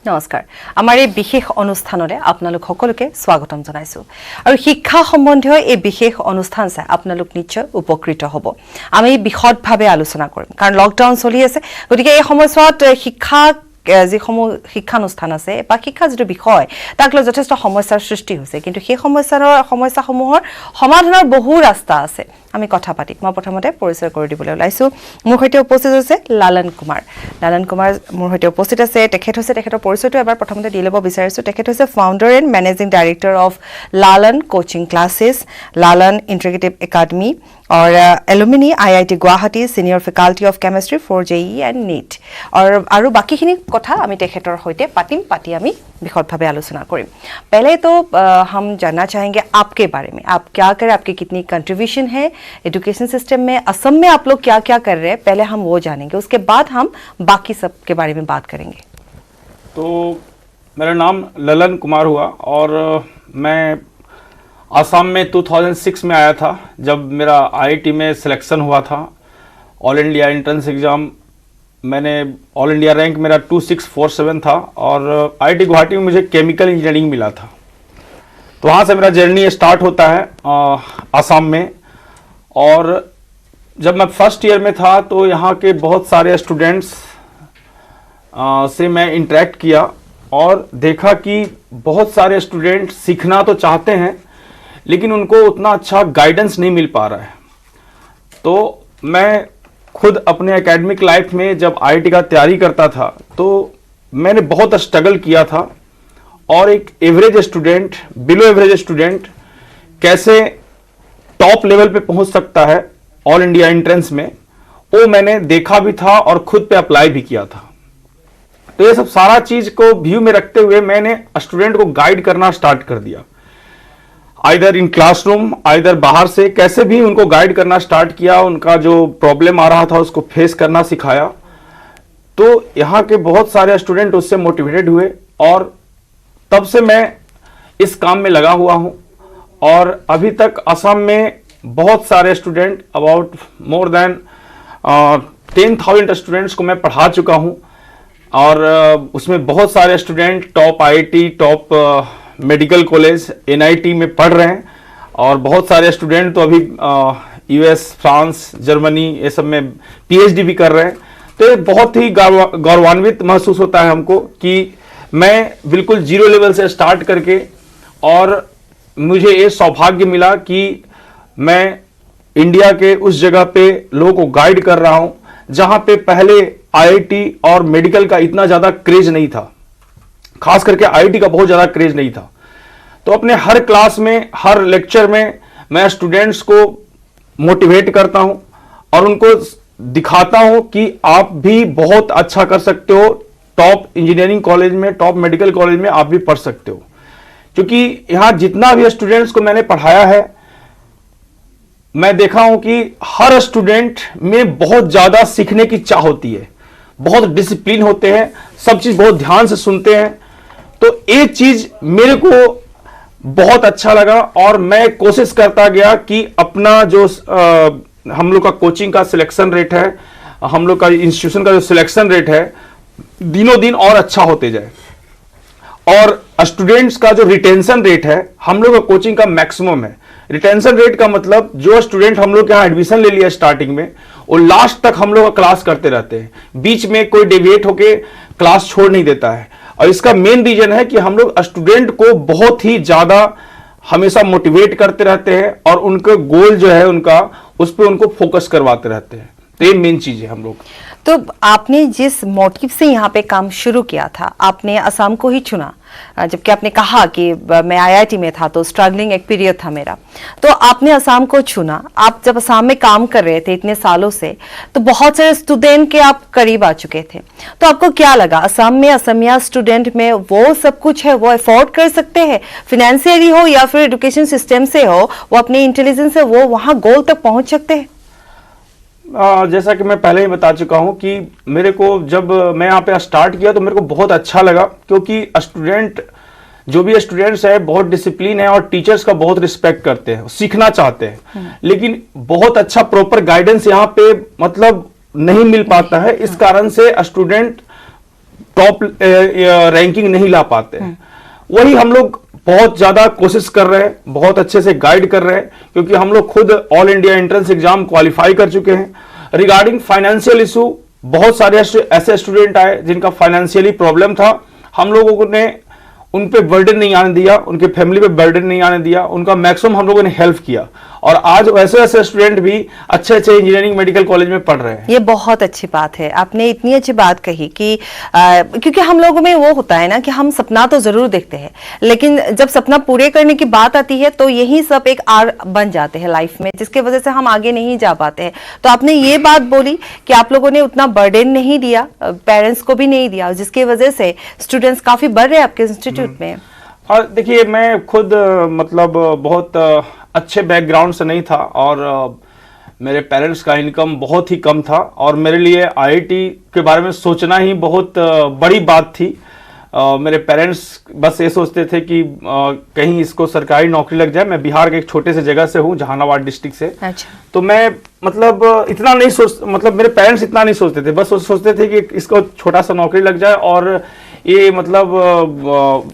নমস্কাৰ আমাৰ এই বিশেষ অনুষ্ঠানৰে আপোনালোক সকলোকে স্বাগতম জনাইছো আৰু শিক্ষা সম্বন্ধীয় এই বিশেষ অনুষ্ঠান চাই আপোনালোক নিশ্চয় উপকৃত হ'ব আমি বিশদভাৱে আলোচনা কৰিম কাৰণ লকডাউন চলি আছে গতিকে এই সময়ছোৱাত যিসমূহ শিক্ষানুষ্ঠান আছে বা শিক্ষা যেটো বিষয় তাক লৈ যথেষ্ট সমস্যাৰ সৃষ্টি হৈছে কিন্তু সেই সমস্যাসমূহৰ সমাধানৰ বহু ৰাস্তা আছে আমি কথা পাতি মই প্ৰথমতে পৰিচয় কৰি দিবলৈ ওলাইছো মোৰ সৈতে উপস্থিত আছে লালন কুমাৰ মোৰ সৈতে উপস্থিত আছে তেখেতৰ পৰিচয়টো এবাৰ প্ৰথমতে দি ল'ব বিচাৰিছো তেখেত হৈছে founder and managing director of Lalan coaching classes Lalan integrative academy और alumni IIT Guwahati senior faculty of chemistry for JEE and NEET और बाकीखिनि कथा आमी तेखेतर होइते पाती आमी विशदभावे आलोचना करिम पहले तो हम जानना चाहेंगे आपके बारे में आप क्या कर रहे हैं आपकी कितनी कंट्रीब्यूशन है एजुकेशन सिस्टम में असम में आप लोग क्या क्या कर रहे हैं पहले हम वो जानेंगे उसके बाद हम बाकी सब के बारे में बात करेंगे। तो मेरा नाम ललन कुमार हुआ और मैं आसाम में 2006 में आया था जब मेरा IIT में सिलेक्शन हुआ था ऑल इंडिया एंट्रेंस एग्ज़ाम मैंने ऑल इंडिया रैंक मेरा 2647 था और IIT गुवाहाटी में मुझे केमिकल इंजीनियरिंग मिला था तो वहाँ से मेरा जर्नी स्टार्ट होता है आसाम में। और जब मैं फर्स्ट ईयर में था तो यहाँ के बहुत सारे स्टूडेंट्स से मैं इंटरेक्ट किया और देखा कि बहुत सारे स्टूडेंट सीखना तो चाहते हैं लेकिन उनको उतना अच्छा गाइडेंस नहीं मिल पा रहा है। तो मैं खुद अपने एकेडमिक लाइफ में जब IIT का तैयारी करता था तो मैंने बहुत स्ट्रगल किया था और एक average student below average student कैसे टॉप लेवल पे पहुंच सकता है ऑल इंडिया एंट्रेंस में वो मैंने देखा भी था और खुद पे अप्लाई भी किया था। तो ये सब सारा चीज को व्यू में रखते हुए मैंने स्टूडेंट को गाइड करना स्टार्ट कर दिया आइदर इन क्लासरूम आइदर बाहर से कैसे भी उनको गाइड करना स्टार्ट किया उनका जो प्रॉब्लम आ रहा था उसको फेस करना सिखाया। तो यहाँ के बहुत सारे स्टूडेंट उससे मोटिवेटेड हुए और तब से मैं इस काम में लगा हुआ हूँ और अभी तक असम में बहुत सारे student about more than 10,000 students को मैं पढ़ा चुका हूँ और उसमें बहुत सारे student top IIT top medical college NIT में पढ़ रहे हैं और बहुत सारे स्टूडेंट तो अभी US फ्रांस जर्मनी ये सब में PhD भी कर रहे हैं। तो ये बहुत ही गौरवान्वित महसूस होता है हमको कि मैं बिल्कुल जीरो लेवल से स्टार्ट करके और मुझे ये सौभाग्य मिला कि मैं इंडिया के उस जगह पे लोगों को गाइड कर रहा हूँ जहाँ पे पहले IIT और मेडिकल का इतना ज़्यादा क्रेज नहीं था, खास करके IIT का बहुत ज़्यादा क्रेज नहीं था। तो अपने हर क्लास में हर लेक्चर में मैं स्टूडेंट्स को मोटिवेट करता हूं और उनको दिखाता हूं कि आप भी बहुत अच्छा कर सकते हो, टॉप इंजीनियरिंग कॉलेज में टॉप मेडिकल कॉलेज में आप भी पढ़ सकते हो। क्योंकि यहाँ जितना भी स्टूडेंट्स को मैंने पढ़ाया है मैं देखा हूं कि हर स्टूडेंट में बहुत ज़्यादा सीखने की चाह होती है, बहुत डिसिप्लिन होते हैं, सब चीज़ बहुत ध्यान से सुनते हैं। तो एक चीज मेरे को बहुत अच्छा लगा और मैं कोशिश करता गया कि अपना जो हम लोग का कोचिंग का सिलेक्शन रेट है हम लोग का इंस्टीट्यूशन का जो सिलेक्शन रेट है दिनों दिन और अच्छा होते जाए और स्टूडेंट्स का जो रिटेंशन रेट है हम लोग का कोचिंग का मैक्सिमम है। रिटेंशन रेट का मतलब जो स्टूडेंट हम लोग यहाँ एडमिशन ले लिया स्टार्टिंग में वो लास्ट तक हम लोग का क्लास करते रहते हैं, बीच में कोई डेविएट होके क्लास छोड़ नहीं देता है। और इसका मेन रीजन है कि हम लोग स्टूडेंट को बहुत ही ज्यादा हमेशा मोटिवेट करते रहते हैं और उनका गोल जो है उनका उस पर उनको फोकस करवाते रहते हैं। तो ये मेन चीज है हम लोग। तो आपने जिस मोटिव से यहाँ पे काम शुरू किया था आपने असम को ही चुना जबकि आपने कहा कि मैं IIT में था तो स्ट्रगलिंग एक पीरियड था मेरा, तो आपने असम को चुना। आप जब असम में काम कर रहे थे इतने सालों से तो बहुत सारे स्टूडेंट के आप करीब आ चुके थे, तो आपको क्या लगा असम में असमिया स्टूडेंट में वो सब कुछ है वो अफोर्ड कर सकते हैं फिनेंशियली हो या फिर एजुकेशन सिस्टम से हो वो अपने इंटेलिजेंस से वो वहाँ गोल तक पहुंच सकते हैं? जैसा कि मैं पहले ही बता चुका हूं कि मेरे को जब मैं यहाँ पे स्टार्ट किया तो मेरे को बहुत अच्छा लगा क्योंकि स्टूडेंट जो भी स्टूडेंट्स है बहुत डिसिप्लिन है और टीचर्स का बहुत रिस्पेक्ट करते हैं, सीखना चाहते हैं लेकिन बहुत अच्छा प्रॉपर गाइडेंस यहाँ पे मतलब नहीं मिल पाता है। इस कारण से स्टूडेंट टॉप रैंकिंग नहीं ला पाते हैं, वही हम लोग बहुत ज्यादा कोशिश कर रहे हैं, बहुत अच्छे से गाइड कर रहे हैं, क्योंकि हम लोग खुद all India entrance exam qualify कर चुके हैं। रिगार्डिंग फाइनेंशियल इशू, बहुत सारे ऐसे स्टूडेंट आए जिनका फाइनेंशियली प्रॉब्लम था, हम लोगों ने उन पे बर्डन नहीं आने दिया, उनके फैमिली पे बर्डन नहीं आने दिया, उनका मैक्सिमम हम लोगों ने हेल्प किया, और आज वैसे वैसे स्टूडेंट भी अच्छे अच्छे इंजीनियरिंग मेडिकल कॉलेज में पढ़ रहे हैं। ये बहुत अच्छी बात है, आपने इतनी अच्छी बात कही कि क्योंकि हम लोगों में वो होता है ना कि हम सपना तो जरूर देखते हैं, लेकिन जब सपना पूरे करने की बात आती है तो यही सब एक आर बन जाते हैं लाइफ में, जिसकी वजह से हम आगे नहीं जा पाते हैं। तो आपने ये बात बोली कि आप लोगों ने उतना बर्डन नहीं दिया, पेरेंट्स को भी नहीं दिया, जिसकी वजह से स्टूडेंट्स काफी बढ़ रहे हैं आपके इंस्टीट्यूट में। और देखिए, मैं खुद मतलब बहुत अच्छे बैकग्राउंड से नहीं था, और मेरे पेरेंट्स का इनकम बहुत ही कम था, और मेरे लिए आईआईटी के बारे में सोचना ही बहुत बड़ी बात थी। मेरे पेरेंट्स बस ये सोचते थे कि कहीं इसको सरकारी नौकरी लग जाए। मैं बिहार के एक छोटे से जगह से हूँ, जहानाबाद डिस्ट्रिक्ट से। अच्छा। तो मैं मतलब इतना नहीं सोच मतलब मेरे पेरेंट्स इतना नहीं सोचते थे, बस वो सोचते थे कि इसको छोटा सा नौकरी लग जाए और ये मतलब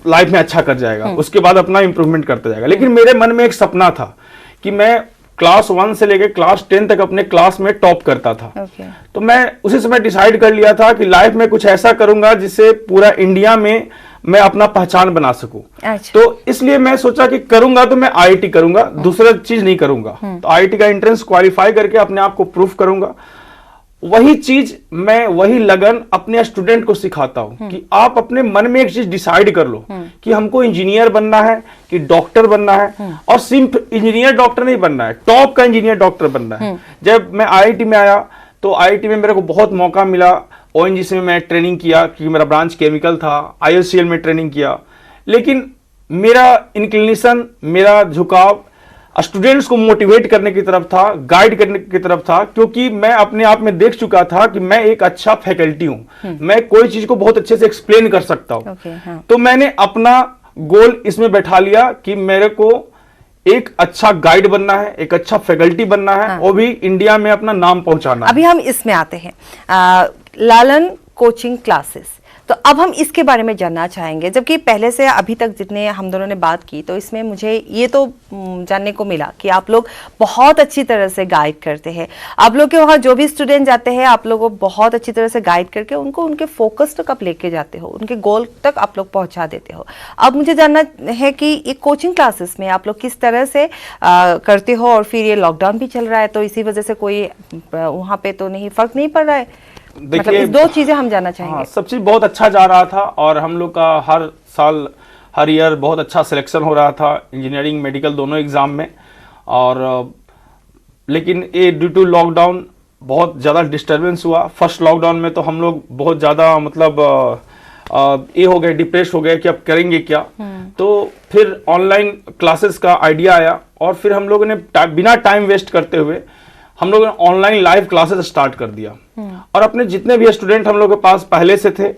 लाइफ में अच्छा कर जाएगा, उसके बाद अपना इंप्रूवमेंट करता जाएगा। लेकिन मेरे मन में एक सपना था कि मैं क्लास 1 से लेकर क्लास 10 तक अपने क्लास में टॉप करता था। तो मैं उसी समय डिसाइड कर लिया था कि लाइफ में कुछ ऐसा करूंगा जिससे पूरा इंडिया में मैं अपना पहचान बना सकूं। अच्छा। तो इसलिए मैं सोचा कि करूंगा तो मैं आईआईटी करूंगा, दूसरा चीज नहीं करूंगा। तो आईआईटी का एंट्रेंस क्वालिफाई करके अपने आप को प्रूफ करूंगा। वही चीज मैं, वही लगन अपने स्टूडेंट को सिखाता हूं कि आप अपने मन में एक चीज डिसाइड कर लो कि हमको इंजीनियर बनना है कि डॉक्टर बनना है, और सिर्फ इंजीनियर डॉक्टर नहीं बनना है, टॉप का इंजीनियर डॉक्टर बनना है। जब मैं आईआईटी में आया तो आईआईटी में मेरे को बहुत मौका मिला। ओएनजीसी में मैं ट्रेनिंग किया क्योंकि मेरा ब्रांच केमिकल था, आईओसीएल में ट्रेनिंग किया, लेकिन मेरा इंक्लिनेशन, मेरा झुकाव स्टूडेंट्स को मोटिवेट करने की तरफ था, गाइड करने की तरफ था, क्योंकि मैं अपने आप में देख चुका था कि मैं एक अच्छा फैकल्टी हूं, मैं कोई चीज को बहुत अच्छे से एक्सप्लेन कर सकता हूं। हाँ। तो मैंने अपना गोल इसमें बैठा लिया कि मेरे को एक अच्छा गाइड बनना है, एक अच्छा फैकल्टी बनना है, वो भी इंडिया में अपना नाम पहुंचाना। अभी हम इसमें आते हैं, लालन कोचिंग क्लासेस, तो अब हम इसके बारे में जानना चाहेंगे। जबकि पहले से अभी तक जितने हम दोनों ने बात की, तो इसमें मुझे ये तो जानने को मिला कि आप लोग बहुत अच्छी तरह से गाइड करते हैं। आप लोग के वहाँ जो भी स्टूडेंट जाते हैं, आप लोग को बहुत अच्छी तरह से गाइड करके उनको उनके फोकस तक आप लेके जाते हो, उनके गोल तक आप लोग पहुँचा देते हो। अब मुझे जानना है कि ये कोचिंग क्लासेस में आप लोग किस तरह से करते हो, और फिर ये लॉकडाउन भी चल रहा है, तो इसी वजह से कोई वहाँ पे तो नहीं फर्क नहीं पड़ रहा है? मतलब इस दो चीजें हम जानना चाहेंगे। हाँ, सब चीज बहुत अच्छा जा रहा था, और हम लोग का हर साल, हर ईयर बहुत अच्छा सिलेक्शन हो रहा था इंजीनियरिंग मेडिकल दोनों एग्जाम में। और लेकिन ये ड्यू टू लॉकडाउन बहुत ज़्यादा डिस्टर्बेंस हुआ। फर्स्ट लॉकडाउन में तो हम लोग बहुत ज़्यादा मतलब ये हो गए, डिप्रेस हो गए कि अब करेंगे क्या। तो फिर ऑनलाइन क्लासेस का आइडिया आया, और फिर हम लोगों ने बिना टाइम वेस्ट करते हुए हम लोगों ने ऑनलाइन लाइव क्लासेस स्टार्ट कर दिया। और अपने जितने भी स्टूडेंट हम लोग के पास पहले से थे,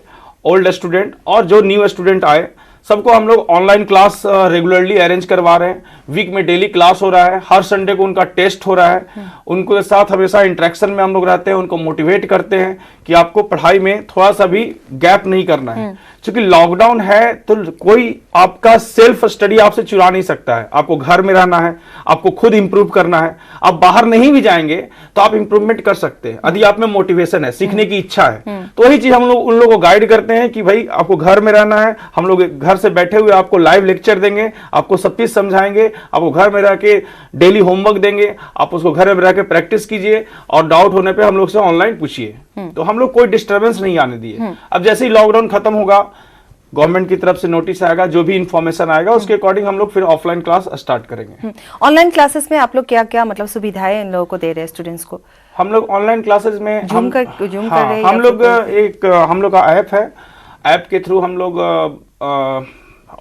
ओल्ड स्टूडेंट और जो न्यू स्टूडेंट आए, सबको हम लोग ऑनलाइन क्लास रेगुलरली अरेंज करवा रहे हैं। वीक में डेली क्लास हो रहा है, हर संडे को उनका टेस्ट हो रहा है। उनके साथ हमेशा इंटरेक्शन में हम लोग रहते हैं, उनको मोटिवेट करते हैं कि आपको पढ़ाई में थोड़ा सा भी गैप नहीं करना है। क्योंकि लॉकडाउन है तो कोई आपका सेल्फ स्टडी आपसे चुरा नहीं सकता है। आपको घर में रहना है, आपको खुद इंप्रूव करना है। आप बाहर नहीं भी जाएंगे तो आप इंप्रूवमेंट कर सकते हैं यदि आप में मोटिवेशन है, सीखने की इच्छा है। तो वही चीज हम लोग उन लोगों को गाइड करते हैं कि भाई आपको घर में रहना है, हम लोग घर से बैठे हुए आपको लाइव लेक्चर देंगे, आपको सब चीज समझाएंगे, आपको घर में रह के डेली होमवर्क देंगे, आप उसको घर में रह के प्रैक्टिस कीजिए, और डाउट होने पे हम लोग से ऑनलाइन पूछिए। तो हम लोग कोई डिस्टर्बेंस नहीं आने दिए। अब जैसे ही लॉकडाउन खत्म होगा, गवर्नमेंट की तरफ से नोटिस आएगा, जो भी इंफॉर्मेशन आएगा उसके अकॉर्डिंग हम लोग फिर ऑफलाइन क्लास स्टार्ट करेंगे। ऑनलाइन क्लासेस में आप लोग क्या क्या मतलब सुविधाएं इन लोगों को दे रहे हैं स्टूडेंट्स को? हम लोग ऑनलाइन क्लासेस में जूम कर रहे हैं। हम लोग हम लोग का ऐप है, ऐप के थ्रू हम लोग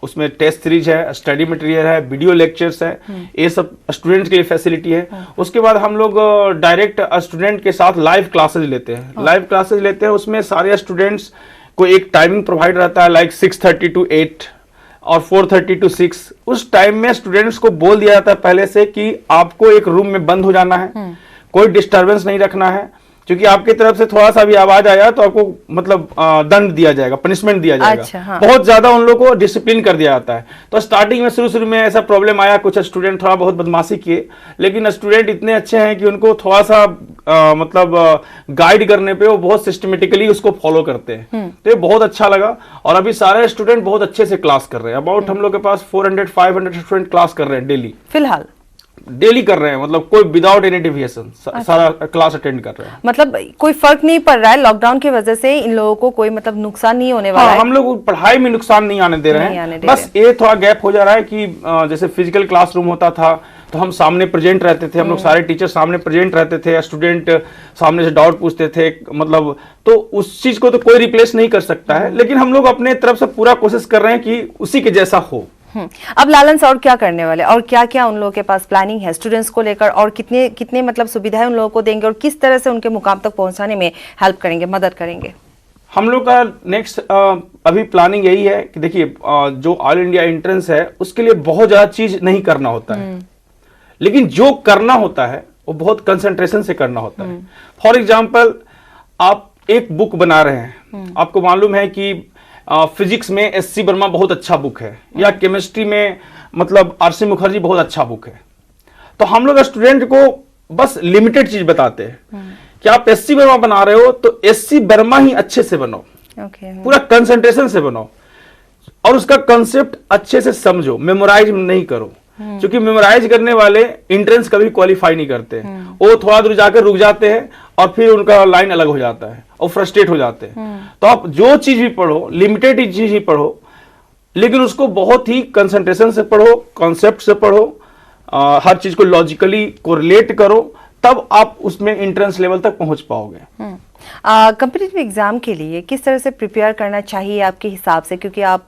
उसमें टेस्ट सीरीज है, स्टडी मटेरियल है, वीडियो लेक्चर्स है, ये सब स्टूडेंट्स के लिए फैसिलिटी है। उसके बाद हम लोग डायरेक्ट स्टूडेंट के साथ लाइव क्लासेस लेते हैं। लाइव क्लासेस लेते हैं, उसमें सारे स्टूडेंट्स को एक टाइमिंग प्रोवाइड रहता है, लाइक 6:30 to 8 और 4:30 to 6। उस टाइम में स्टूडेंट्स को बोल दिया जाता है पहले से कि आपको एक रूम में बंद हो जाना है, कोई डिस्टर्बेंस नहीं रखना है, क्योंकि आपकी तरफ से थोड़ा सा भी आवाज आया तो आपको मतलब दंड दिया जाएगा, पनिशमेंट दिया जाएगा। अच्छा, हाँ। बहुत ज्यादा उन लोगों को डिसिप्लिन कर दिया जाता है। तो स्टार्टिंग में शुरू में ऐसा प्रॉब्लम आया, कुछ स्टूडेंट थोड़ा बहुत बदमाशी किए, लेकिन स्टूडेंट इतने अच्छे हैं कि उनको थोड़ा सा मतलब गाइड करने पे वो बहुत सिस्टमेटिकली उसको फॉलो करते हैं। तो ये बहुत अच्छा लगा। और अभी सारे स्टूडेंट बहुत अच्छे से क्लास कर रहे हैं। अबाउट हम लोग के पास 400-500 स्टूडेंट क्लास कर रहे हैं डेली, फिलहाल डेली कर रहे हैं, मतलब कोई विदाउट एनी डिविएशन सारा क्लास अटेंड कर रहे हैं। मतलब कोई फर्क नहीं पड़ रहा है लॉकडाउन की वजह से, इन लोगों को कोई मतलब नुकसान नहीं होने वाला है? हम लोग पढ़ाई में नुकसान नहीं आने दे रहे हैं, बस ये थोड़ा गैप हो जा रहा है कि जैसे फिजिकल क्लासरूम होता था तो हम सामने प्रेजेंट रहते थे, हम लोग सारे टीचर सामने प्रेजेंट रहते थे, स्टूडेंट सामने से डाउट पूछते थे, मतलब तो उस चीज को तो कोई रिप्लेस नहीं कर सकता है, लेकिन हम लोग अपने तरफ से पूरा कोशिश कर रहे हैं कि उसी के जैसा हो। अब लालन सर और क्या करने वाले, और क्या क्या उन लोगों के पास प्लानिंग है स्टूडेंट्स को लेकर, और कितने कितने मतलब सुविधाएं उन लोगों को देंगे और किस तरह से उनके मुकाम तक पहुंचाने में हेल्प करेंगे, मदद करेंगे? हम लोग का नेक्स्ट अभी प्लानिंग यही है कि देखिए जो ऑल इंडिया एंट्रेंस है उसके लिए बहुत ज्यादा चीज नहीं करना होता है, लेकिन जो करना होता है वो बहुत कंसंट्रेशन से करना होता है। फॉर एग्जाम्पल आप एक बुक बना रहे हैं, आपको मालूम है कि फिजिक्स में एससी वर्मा बहुत अच्छा बुक है, या केमिस्ट्री में मतलब आरसी मुखर्जी बहुत अच्छा बुक है, तो हम लोग स्टूडेंट को बस लिमिटेड चीज बताते हैं कि आप एससी वर्मा बना रहे हो तो एससी वर्मा ही अच्छे से बनाओ, पूरा कंसंट्रेशन से बनाओ, और उसका कंसेप्ट अच्छे से समझो, मेमोराइज नहीं करो, क्योंकि मेमोराइज करने वाले एंट्रेंस कभी क्वालिफाई नहीं करते, वो थोड़ा दूर जाकर रुक जाते हैं और फिर उनका लाइन अलग हो जाता है और फ्रस्ट्रेट हो जाते हैं। तो आप जो चीज भी पढ़ो, लिमिटेड चीज ही पढ़ो, लेकिन उसको बहुत ही कंसंट्रेशन से पढ़ो, कॉन्सेप्ट से पढ़ो, हर चीज को लॉजिकली कोरिलेट करो, तब आप उसमें एंट्रेंस लेवल तक पहुंच पाओगे। कॉम्पिटिटिव एग्जाम के लिए किस तरह से प्रिपेयर करना चाहिए आपके हिसाब से, क्योंकि आप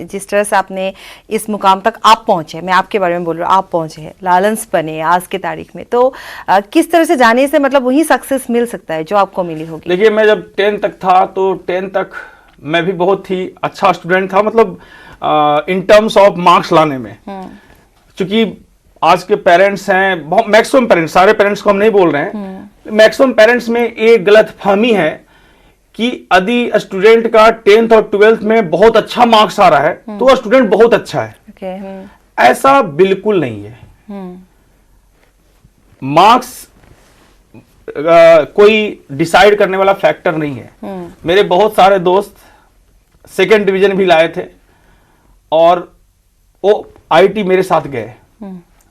जिस तरह से आपने इस मुकाम तक आप पहुंचे, मैं आपके बारे में बोल रहा हूँ, आप पहुंचे हैं, लालन्स बने आज के तारीख में, तो किस तरह से जाने से मतलब वही सक्सेस मिल सकता है जो आपको मिली होगी? देखिए मैं जब 10 तक था तो 10 तक मैं भी बहुत ही अच्छा स्टूडेंट था, मतलब इन टर्म्स ऑफ मार्क्स लाने में, क्योंकि आज के पेरेंट्स हैं, मैक्सिमम पेरेंट्स, सारे पेरेंट्स को हम नहीं बोल रहे हैं, मैक्सिमम पेरेंट्स में एक गलतफहमी है कि यदि स्टूडेंट का 10th और 12th में बहुत अच्छा मार्क्स आ रहा है तो वह स्टूडेंट बहुत अच्छा है। ऐसा बिल्कुल नहीं है। मार्क्स कोई डिसाइड करने वाला फैक्टर नहीं है। मेरे बहुत सारे दोस्त सेकेंड डिवीजन भी लाए थे और वो आईटी मेरे साथ गए,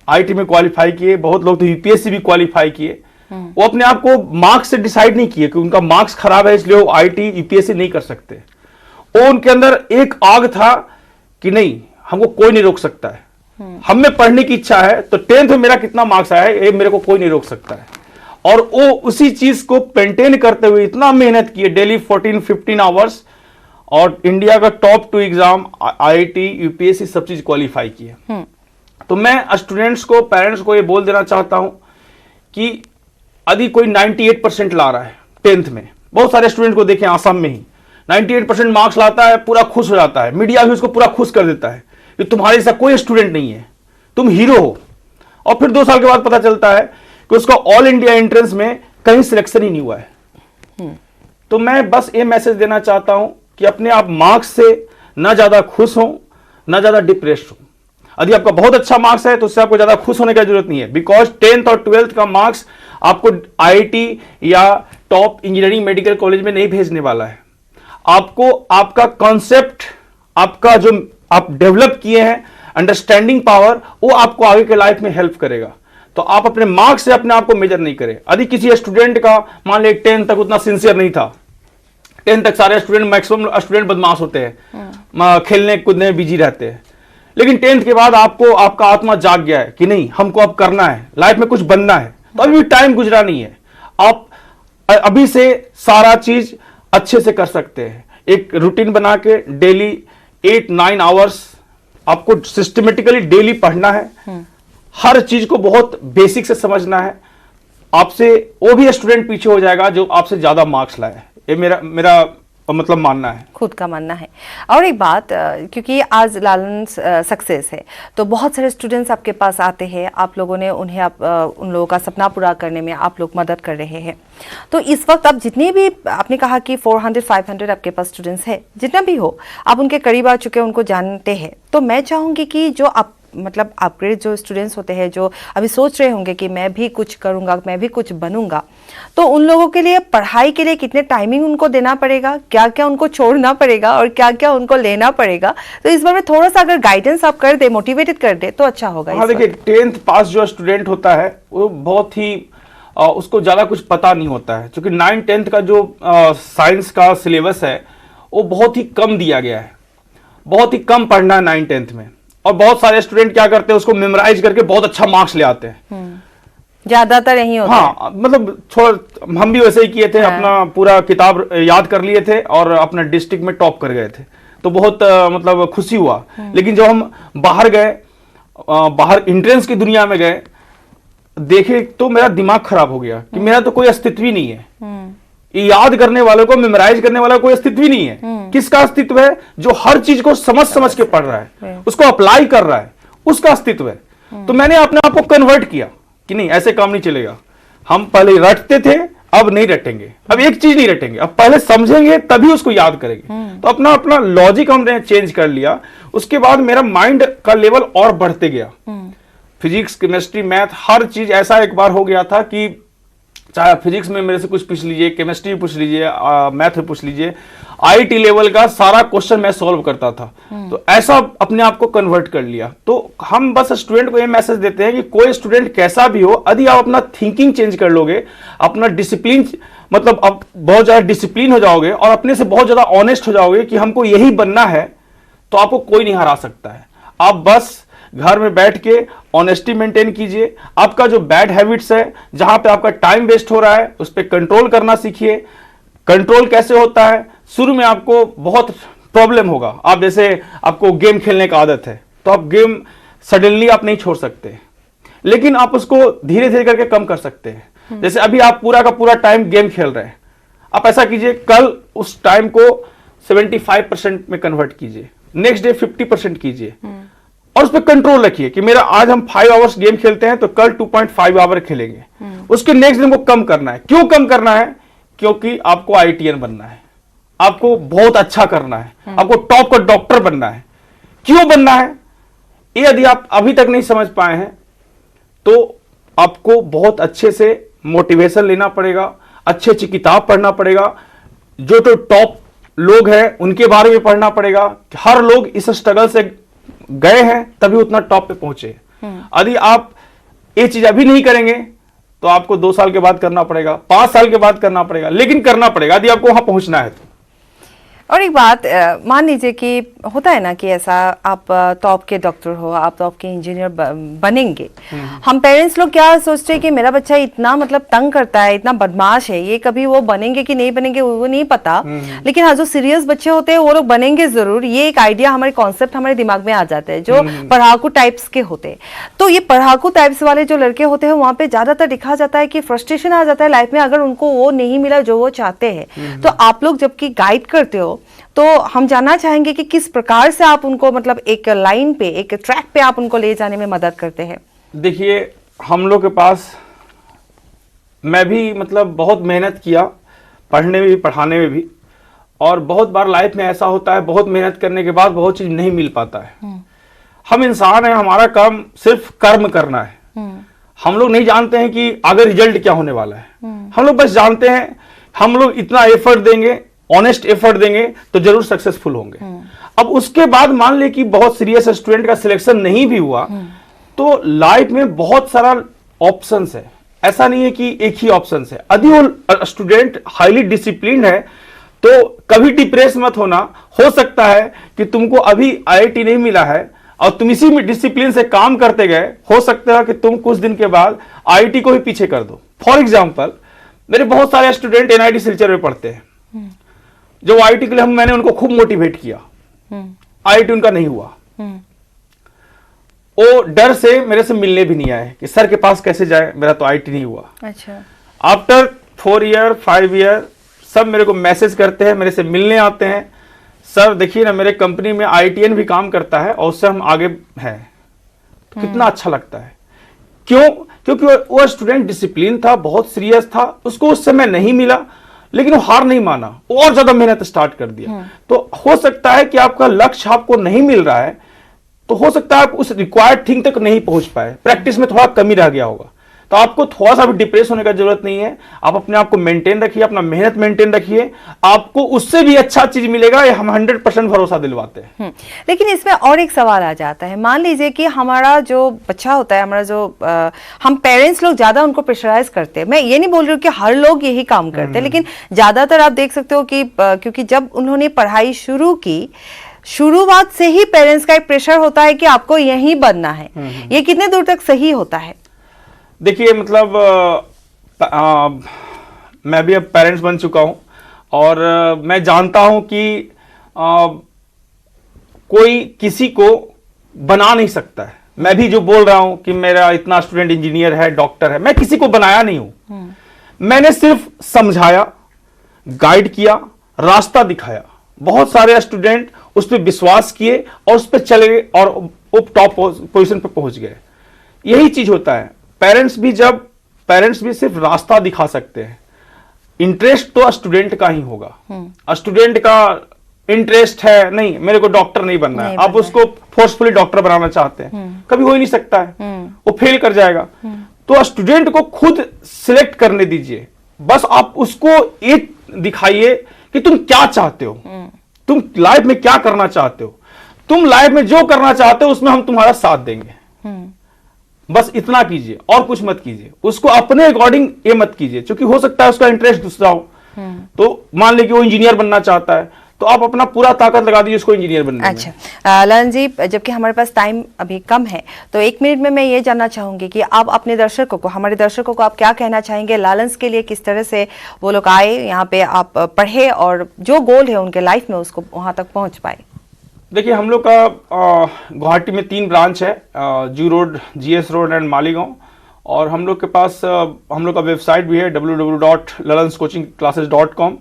आईटी में क्वालिफाई किए, बहुत लोग तो यूपीएससी भी क्वालिफाई किए। वो अपने आप को मार्क्स से डिसाइड नहीं किए कि उनका मार्क्स खराब है इसलिए वो आईटी यूपीएससी नहीं कर सकते। वो उनके अंदर एक आग था कि नहीं, हमको कोई नहीं रोक सकता है, हमें पढ़ने की इच्छा है, तो 10th में मेरा कितना मार्क्स आया है ये मेरे को कोई नहीं रोक सकता है। और वो उसी चीज को मेंटेन करते हुए इतना मेहनत किए, डेली 14-15 आवर्स, और इंडिया का टॉप 2 एग्जाम आईआईटी यूपीएससी सब चीज क्वालिफाई किए। तो मैं स्टूडेंट्स को, पेरेंट्स को ये बोल देना चाहता हूं कि यदि कोई 98% ला रहा है 10th में, बहुत सारे स्टूडेंट को देखें आसाम में ही 98% मार्क्स लाता है, पूरा खुश हो जाता है, मीडिया भी उसको पूरा खुश कर देता है कि तुम्हारे जैसा कोई स्टूडेंट नहीं है, तुम हीरो हो। और फिर 2 साल के बाद पता चलता है कि उसका ऑल इंडिया एंट्रेंस में कहीं सिलेक्शन ही नहीं हुआ है। तो मैं बस ये मैसेज देना चाहता हूं कि अपने आप मार्क्स से ना ज्यादा खुश हो, ना ज्यादा डिप्रेस्ड हो। यदि आपका बहुत अच्छा मार्क्स है तो उससे आपको ज्यादा खुश होने की जरूरत नहीं है, बिकॉज 10th और 12th का मार्क्स आपको आईआईटी या टॉप इंजीनियरिंग मेडिकल कॉलेज में नहीं भेजने वाला है। आपको आपका कॉन्सेप्ट, आपका जो आप डेवलप किए हैं अंडरस्टैंडिंग पावर, वो आपको आगे के लाइफ में हेल्प करेगा। तो आप अपने मार्क्स से अपने आप को मेजर नहीं करें। यदि किसी स्टूडेंट का मान लीजिए 10th तक उतना सिंसियर नहीं था, 10th तक सारे स्टूडेंट, मैक्सिमम स्टूडेंट बदमाश होते हैं, खेलने कूदने में बिजी रहते हैं, लेकिन 10th के बाद आपको आपका आत्मा जाग गया है कि नहीं, हमको अब करना है, लाइफ में कुछ बनना है, तो अभी भी टाइम गुजरा नहीं है। आप अभी से सारा चीज अच्छे से कर सकते हैं। एक रूटीन बना के डेली 8-9 आवर्स आपको सिस्टमेटिकली डेली पढ़ना है, हर चीज को बहुत बेसिक से समझना है। आपसे वो भी स्टूडेंट पीछे हो जाएगा जो आपसे ज्यादा मार्क्स लाए। ये मेरा मतलब मानना है, खुद का मानना है। और एक बात, क्योंकि आज लालन सक्सेस है तो बहुत सारे स्टूडेंट्स आपके पास आते हैं, आप लोगों ने उन्हें उन लोगों का सपना पूरा करने में आप लोग मदद कर रहे हैं। तो इस वक्त आप जितने भी, आपने कहा कि 400-500 आपके पास स्टूडेंट्स है, जितना भी हो आप उनके करीब आ चुके हैं, उनको जानते हैं। तो मैं चाहूँगी कि जो आप मतलब अपग्रेड जो स्टूडेंट्स होते हैं, जो अभी सोच रहे होंगे कि मैं भी कुछ करूंगा, मैं भी कुछ बनूंगा, तो उन लोगों के लिए पढ़ाई के लिए कितने टाइमिंग उनको देना पड़ेगा, क्या क्या उनको छोड़ना पड़ेगा और क्या क्या उनको लेना पड़ेगा, तो इस बारे में थोड़ा सा अगर गाइडेंस आप कर दे, मोटिवेटेड कर दे तो अच्छा होगा। हाँ देखिए, 10th पास जो स्टूडेंट होता है वो बहुत ही उसको ज़्यादा कुछ पता नहीं होता है, क्योंकि 9th-10th का जो साइंस का सिलेबस है वो बहुत ही कम दिया गया है, बहुत ही कम पढ़ना है 9th-10th में। और बहुत सारे स्टूडेंट क्या करते हैं, उसको मेमोराइज करके बहुत अच्छा मार्क्स ले आते हैं, ज्यादातर यही होता है। हाँ, मतलब छोड़, हम भी वैसे ही किए थे, अपना पूरा किताब याद कर लिए थे और अपना डिस्ट्रिक्ट में टॉप कर गए थे, तो बहुत मतलब खुशी हुआ। लेकिन जब हम बाहर गए, बाहर एंट्रेंस की दुनिया में गए, देखे तो मेरा दिमाग खराब हो गया कि मेरा तो कोई अस्तित्व ही नहीं है, याद करने वालों को, मेमोराइज करने वाला कोई अस्तित्व ही नहीं है। किसका अस्तित्व है? जो हर चीज को समझ समझ के पढ़ रहा है, उसको अप्लाई कर रहा है, उसका अस्तित्व है। तो मैंने अपने आप को कन्वर्ट किया कि नहीं, ऐसे काम नहीं चलेगा। हम पहले रटते थे, अब नहीं रटेंगे, अब एक चीज नहीं रटेंगे, अब पहले समझेंगे तभी उसको याद करेंगे। तो अपना अपना लॉजिक हमने चेंज कर लिया। उसके बाद मेरा माइंड का लेवल और बढ़ते गया। फिजिक्स, केमिस्ट्री, मैथ, हर चीज ऐसा एक बार हो गया था कि चाहे फिजिक्स में मेरे से कुछ पूछ लीजिए, केमिस्ट्री में पूछ लीजिए, मैथ में पूछ लीजिए, आईटी लेवल का सारा क्वेश्चन मैं सॉल्व करता था। तो ऐसा अपने आप को कन्वर्ट कर लिया। तो हम बस स्टूडेंट को ये मैसेज देते हैं कि कोई स्टूडेंट कैसा भी हो, यदि आप अपना थिंकिंग चेंज कर लोगे, अपना डिसिप्लिन, मतलब अब बहुत ज्यादा डिसिप्लिन हो जाओगे और अपने से बहुत ज्यादा ऑनेस्ट हो जाओगे कि हमको यही बनना है, तो आपको कोई नहीं हरा सकता है। आप बस घर में बैठ के ऑनेस्टी मेंटेन कीजिए। आपका जो बैड हैबिट्स है, जहां पे आपका टाइम वेस्ट हो रहा है, उस पर कंट्रोल करना सीखिए। कंट्रोल कैसे होता है? शुरू में आपको बहुत प्रॉब्लम होगा। आप जैसे आपको गेम खेलने का आदत है, तो आप गेम सडनली आप नहीं छोड़ सकते, लेकिन आप उसको धीरे धीरे करके कम कर सकते हैं। जैसे अभी आप पूरा का पूरा टाइम गेम खेल रहे हैं, आप ऐसा कीजिए, कल उस टाइम को 75% में कन्वर्ट कीजिए, नेक्स्ट डे 50% कीजिए और उस पर कंट्रोल रखिए कि मेरा आज हम 5 आवर्स गेम खेलते हैं तो कल 2.5 आवर खेलेंगे। उसके नेक्स्ट दिन को कम करना है। क्यों कम करना है? क्योंकि आपको आईटीएन बनना है, आपको बहुत अच्छा करना है, आपको टॉप का डॉक्टर बनना है। क्यों बनना है, ये यदि आप अभी तक नहीं समझ पाए हैं तो आपको बहुत अच्छे से मोटिवेशन लेना पड़ेगा, अच्छी अच्छी किताब पढ़ना पड़ेगा, जो तो टॉप लोग हैं उनके बारे में पढ़ना पड़ेगा। हर लोग इस स्ट्रगल से गए हैं तभी उतना टॉप पे पहुंचे। यदि आप ये चीज अभी नहीं करेंगे तो आपको 2 साल के बाद करना पड़ेगा, 5 साल के बाद करना पड़ेगा, लेकिन करना पड़ेगा यदि आपको वहां पहुंचना है तो। और एक बात, मान लीजिए कि होता है ना कि ऐसा आप टॉप के डॉक्टर हो, आप टॉप के इंजीनियर बनेंगे। हम पेरेंट्स लोग क्या सोचते हैं कि मेरा बच्चा इतना मतलब तंग करता है, इतना बदमाश है, ये कभी वो बनेंगे कि नहीं बनेंगे वो नहीं पता। लेकिन हाँ, जो सीरियस बच्चे होते हैं वो लोग बनेंगे जरूर, ये एक आइडिया, हमारे कॉन्सेप्ट हमारे दिमाग में आ जाते हैं, जो पढ़ाकू टाइप्स के होते हैं। तो ये पढ़ाकू टाइप्स वाले जो लड़के होते हैं, वहां पे ज्यादातर दिखा जाता है कि फ्रस्ट्रेशन आ जाता है लाइफ में, अगर उनको वो नहीं मिला जो वो चाहते हैं। तो आप लोग जबकि गाइड करते हो, तो हम जानना चाहेंगे कि किस प्रकार से आप उनको मतलब एक लाइन पे, एक ट्रैक पे आप उनको ले जाने में मदद करते हैं। देखिए, हम लोग के पास, मैं भी मतलब बहुत मेहनत किया, पढ़ने में भी पढ़ाने में भी, और बहुत बार लाइफ में ऐसा होता है, बहुत मेहनत करने के बाद बहुत चीज नहीं मिल पाता है। हम इंसान हैं, हमारा काम सिर्फ कर्म करना है। हम लोग नहीं जानते हैं कि आगे रिजल्ट क्या होने वाला है। हम लोग बस जानते हैं हम लोग इतना एफर्ट देंगे, ऑनेस्ट एफर्ट देंगे तो जरूर सक्सेसफुल होंगे। अब उसके बाद मान ले कि बहुत सीरियस स्टूडेंट का सिलेक्शन नहीं भी हुआ, तो लाइफ में बहुत सारा ऑप्शंस है, ऐसा नहीं है कि एक ही ऑप्शंस है। यदि वो स्टूडेंट हाईली डिसिप्लिन है तो कभी डिप्रेस मत होना। हो सकता है कि तुमको अभी आईआईटी नहीं मिला है और तुम इसी में डिसिप्लिन से काम करते गए, हो सकता है कि तुम कुछ दिन के बाद आईआईटी को ही पीछे कर दो। फॉर एग्जाम्पल, मेरे बहुत सारे स्टूडेंट एनआईटी सिलचर में पढ़ते हैं, जो आईआईटी के लिए मैंने उनको खूब मोटिवेट किया, आईआईटी उनका नहीं हुआ। वो डर से मेरे से मिलने भी नहीं आए कि सर के पास कैसे जाए, मेरा तो आईआईटी नहीं हुआ। अच्छा। आफ्टर 4 ईयर, 5 ईयर, सब मेरे को मैसेज करते हैं, मेरे से मिलने आते हैं। सर देखिए ना, मेरे कंपनी में IITian भी काम करता है और उससे हम आगे हैं। तो कितना अच्छा लगता है। क्यों? क्योंकि वो स्टूडेंट डिसिप्लिन था, बहुत सीरियस था, उसको उस समय नहीं मिला, लेकिन वो हार नहीं माना, और ज्यादा मेहनत स्टार्ट कर दिया। तो हो सकता है कि आपका लक्ष्य आपको नहीं मिल रहा है, तो हो सकता है आप उस रिक्वायर्ड थिंग तक नहीं पहुंच पाए, प्रैक्टिस में थोड़ा कमी रह गया होगा। तो आपको थोड़ा सा भी डिप्रेस होने का जरूरत नहीं है। आप अपने आप को मेंटेन रखिए, अपना मेहनत मेंटेन रखिए, आपको उससे भी अच्छा चीज मिलेगा, ये हम 100% भरोसा दिलवाते हैं। लेकिन इसमें और एक सवाल आ जाता है। मान लीजिए कि हमारा जो बच्चा होता है, हमारा जो हम पेरेंट्स लोग ज्यादा उनको प्रेशराइज करते हैं। मैं ये नहीं बोल रही हूँ कि हर लोग यही काम करते हैं, लेकिन ज्यादातर आप देख सकते हो कि क्योंकि जब उन्होंने पढ़ाई शुरू की, शुरुआत से ही पेरेंट्स का एक प्रेशर होता है कि आपको यही बनना है। ये कितने दूर तक सही होता है? देखिए मतलब मैं भी अब पेरेंट्स बन चुका हूं और मैं जानता हूं कि कोई किसी को बना नहीं सकता है। मैं भी जो बोल रहा हूं कि मेरा इतना स्टूडेंट इंजीनियर है, डॉक्टर है, मैं किसी को बनाया नहीं हूं। मैंने सिर्फ समझाया, गाइड किया, रास्ता दिखाया। बहुत सारे स्टूडेंट उस पर विश्वास किए और उस पर चले गए और वो टॉप पोजीशन पर पहुंच गए। यही चीज होता है। पेरेंट्स भी सिर्फ रास्ता दिखा सकते हैं, इंटरेस्ट तो स्टूडेंट का ही होगा। स्टूडेंट का इंटरेस्ट है नहीं, मेरे को डॉक्टर नहीं बनना है, आप उसको फोर्सफुली डॉक्टर बनाना चाहते हैं, कभी हो ही नहीं सकता है, वो फेल कर जाएगा। तो स्टूडेंट को खुद सिलेक्ट करने दीजिए। बस आप उसको एक दिखाइए कि तुम क्या चाहते हो, तुम लाइफ में क्या करना चाहते हो, तुम लाइफ में जो करना चाहते हो उसमें हम तुम्हारा साथ देंगे। बस इतना कीजिए और कुछ मत कीजिए। उसको अपने अकॉर्डिंग ये मत कीजिए, क्योंकि हो सकता है उसका इंटरेस्ट दूसरा हो। तो मान लीजिए वो इंजीनियर बनना चाहता है, तो आप अपना पूरा ताकत लगा दीजिए उसको इंजीनियर बनने में। अच्छा ललन जी, जबकि हमारे पास टाइम अभी कम है, तो 1 मिनट में मैं ये जानना चाहूंगी कि आप अपने दर्शकों को, हमारे दर्शकों को आप क्या कहना चाहेंगे? लालंस के लिए किस तरह से वो लोग आए यहाँ पे, आप पढ़े और जो गोल है उनके लाइफ में उसको वहां तक पहुंच पाए? देखिए हम लोग का गुवाहाटी में 3 ब्रांच है, जू road, GS road and Maligaon. और हम लोग के पास हम लोग का वेबसाइट भी है www.lalanscoachingclasses.com।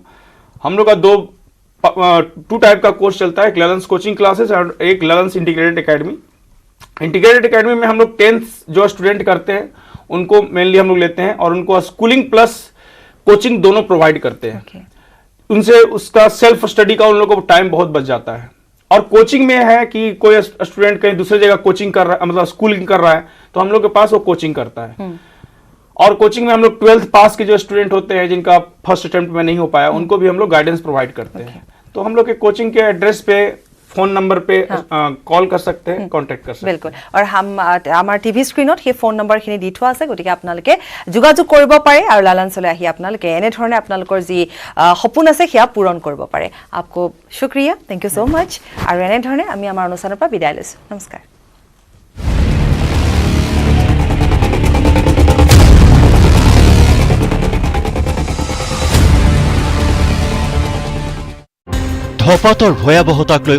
हम लोग का 2 टाइप का कोर्स चलता है, एक ललन्स कोचिंग क्लासेस और एक ललन्स इंटीग्रेटेड एकेडमी। इंटीग्रेटेड एकेडमी में हम लोग 10th जो स्टूडेंट करते हैं उनको मेनली हम लोग लेते हैं और उनको स्कूलिंग प्लस कोचिंग दोनों प्रोवाइड करते हैं। उनसे उसका सेल्फ स्टडी का उन लोगों को टाइम बहुत बच जाता है। और कोचिंग में है कि कोई स्टूडेंट कहीं दूसरी जगह कोचिंग कर रहा है, मतलब स्कूलिंग कर रहा है, तो हम लोग के पास वो कोचिंग करता है। और कोचिंग में हम लोग 12th पास के जो स्टूडेंट होते हैं जिनका फर्स्ट अटेम्प्ट में नहीं हो पाया, उनको भी हम लोग गाइडेंस प्रोवाइड करते हैं। तो हम लोग के कोचिंग के एड्रेस पे, फोन नंबर पे कॉल कर सकते हैं, कॉन्टेक्ट कर सकते हैं। बिल्कुल। और আমাৰ টিভি স্ক্ৰীনত সেই ফোন নম্বৰখিনি দি থোৱা আছে, গতিকে আপোনালোকে যোগাযোগ কৰিব পাৰে আৰু লালাঞ্চলৈ আহি আপোনালোকে এনেধৰণে আপোনালোকৰ যি সপোন আছে সেয়া পূৰণ কৰিব পাৰে। आपको শুক্ৰিয়া, থেংক ইউ সো মাচ। আৰু এনেধৰণে আমি আমাৰ অনুষ্ঠানৰ পৰা বিদায় লৈছোঁ। নমস্কাৰ। ধপাতৰ ভয়াৱহতাক লৈ